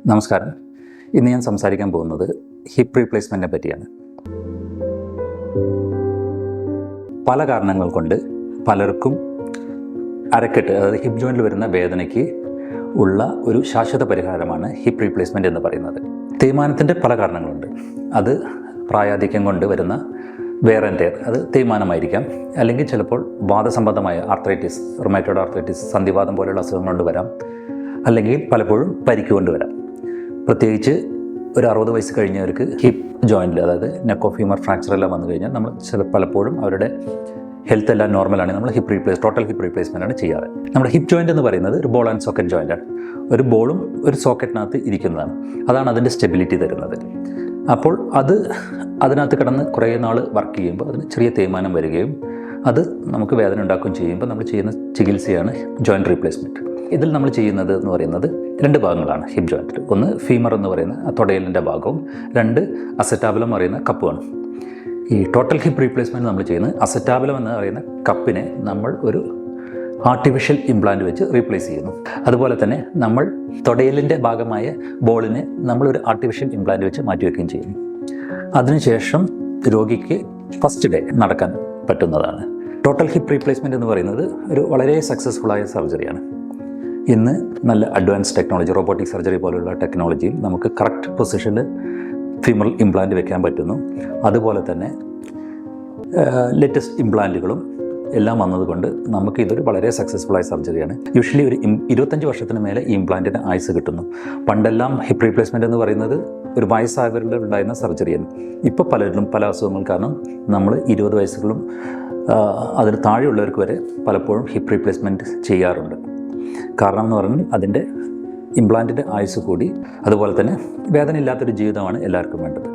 നമസ്കാരം. ഇന്ന് ഞാൻ സംസാരിക്കാൻ പോകുന്നത് ഹിപ്പ് റീപ്ലേസ്മെൻറ്റിനെ പറ്റിയാണ്. പല കാരണങ്ങൾ കൊണ്ട് പലർക്കും അരക്കെട്ട്, അതായത് ഹിപ്പ് ജോയിൻറ്റിൽ വരുന്ന വേദനയ്ക്ക് ഉള്ള ഒരു ശാശ്വത പരിഹാരമാണ് ഹിപ്പ് റീപ്ലേസ്മെൻറ്റ് എന്ന് പറയുന്നത്. തേയ്മാനത്തിൻ്റെ പല കാരണങ്ങളുണ്ട്. അത് പ്രായാധിക്യം കൊണ്ട് വരുന്ന വെയർ ആൻഡ് ടയർ, അത് തേയ്മാനമായിരിക്കാം. അല്ലെങ്കിൽ ചിലപ്പോൾ വാദസംബന്ധമായ ആർത്രൈറ്റിസ്, റൊമാറ്റോയ്ഡ് ആർത്രൈറ്റിസ്, സന്ധിവാദം പോലെയുള്ള അസുഖങ്ങൾ കൊണ്ട് വരാം. അല്ലെങ്കിൽ പലപ്പോഴും പരിക്ക് കൊണ്ട് വരാം. പ്രത്യേകിച്ച് ഒരു 60 വയസ്സ് കഴിഞ്ഞവർക്ക് ഹിപ്പ് ജോയിൻറ്റിൽ, അതായത് നെക്ക് ഓഫ് ഹ്യൂമർ ഫ്രാക്ചർ എല്ലാം വന്നു കഴിഞ്ഞാൽ നമ്മൾ പലപ്പോഴും അവരുടെ ഹെൽത്ത് എല്ലാം നോർമലാണ്, നമ്മൾ ടോട്ടൽ ഹിപ്പ് റീപ്ലേസ്മെൻ്റ് ആണ് ചെയ്യാറ്. നമ്മുടെ ഹിപ്പ് ജോയിൻ്റ് എന്ന് പറയുന്നത് ഒരു ബോൾ ആൻഡ് സോക്കറ്റ് ജോയിൻ്റാണ്. ഒരു ബോളും ഒരു സോക്കറ്റിനകത്ത് ഇരിക്കുന്നതാണ്. അതാണ് അതിൻ്റെ സ്റ്റെബിലിറ്റി തരുന്നത്. അപ്പോൾ അതിനകത്ത് കിടന്ന് കുറേ നാൾ വർക്ക് ചെയ്യുമ്പോൾ അതിന് ചെറിയ തേയ്മാനം വരികയും അത് നമുക്ക് വേദന ഉണ്ടാക്കുകയും ചെയ്യുമ്പോൾ നമ്മൾ ചെയ്യുന്ന ചികിത്സയാണ് ജോയിൻറ്റ് റീപ്ലേസ്മെൻറ്റ്. ഇതിൽ നമ്മൾ ചെയ്യുന്നത് എന്ന് പറയുന്നത് 2 ഭാഗങ്ങളാണ് ഹിപ്പ് ജോയിൻറ്റിൽ. ഒന്ന് ഫീമർ എന്ന് പറയുന്ന തൊടയലിൻ്റെ ഭാഗവും, 2 അസറ്റാബുലം പറയുന്ന കപ്പുമാണ്. ഈ ടോട്ടൽ ഹിപ്പ് റീപ്ലേസ്മെൻറ്റ് നമ്മൾ ചെയ്യുന്നത് അസറ്റാബുലം എന്ന് പറയുന്ന കപ്പിനെ നമ്മൾ ഒരു ആർട്ടിഫിഷ്യൽ ഇംപ്ലാന്റ് വെച്ച് റീപ്ലേസ് ചെയ്യുന്നു. അതുപോലെ തന്നെ നമ്മൾ തൊടയലിൻ്റെ ഭാഗമായ ബോളിനെ നമ്മളൊരു ആർട്ടിഫിഷ്യൽ ഇംപ്ലാന്റ് വെച്ച് മാറ്റിവെക്കുകയും ചെയ്യുന്നു. അതിനുശേഷം രോഗിക്ക് ഫസ്റ്റ് ഡേ നടക്കാൻ പറ്റുന്നതാണ്. ടോട്ടൽ ഹിപ്പ് റീപ്ലേസ്മെൻറ്റ് എന്ന് പറയുന്നത് ഒരു വളരെ സക്സസ്ഫുള്ളായ സർജറിയാണ്. ഇന്ന് നല്ല അഡ്വാൻസ് ടെക്നോളജി, റോബോട്ടിക് സർജറി പോലുള്ള ടെക്നോളജിയും നമുക്ക് കറക്റ്റ് പൊസിഷനിൽ ഫീമറൽ ഇംപ്ലാന്റ് വെക്കാൻ പറ്റുന്നു. അതുപോലെ തന്നെ ലേറ്റസ്റ്റ് ഇംപ്ലാന്റുകളും എല്ലാം വന്നതുകൊണ്ട് നമുക്ക് ഇതൊരു വളരെ സക്സസ്ഫുള്ളായ സർജറിയാണ്. യൂഷ്വലി ഒരു 25 വർഷത്തിന് മേലെ ഈ ഇംപ്ലാന്റിന് ആയുസ് കിട്ടുന്നു. പണ്ടെല്ലാം ഹിപ്പ് റീപ്ലേസ്മെൻറ്റ് എന്ന് പറയുന്നത് ഒരു വയസ്സായവരിൽ ഉണ്ടായിരുന്ന സർജറിയാണ്. ഇപ്പോൾ പലരിലും പല അസുഖങ്ങൾ കാരണം നമ്മൾ 20 വയസ്സുകളും അതിന് താഴെയുള്ളവർക്ക് വരെ പലപ്പോഴും ഹിപ്പ് റീപ്ലേസ്മെൻറ്റ് ചെയ്യാറുണ്ട്. കാരണം എന്ന് പറഞ്ഞാൽ അതിൻ്റെ ഇംപ്ലാന്റിൻ്റെ ആയുസ് കൂടി, അതുപോലെ തന്നെ വേദനയില്ലാത്തൊരു ജീവിതമാണ് എല്ലാവർക്കും വേണ്ടത്.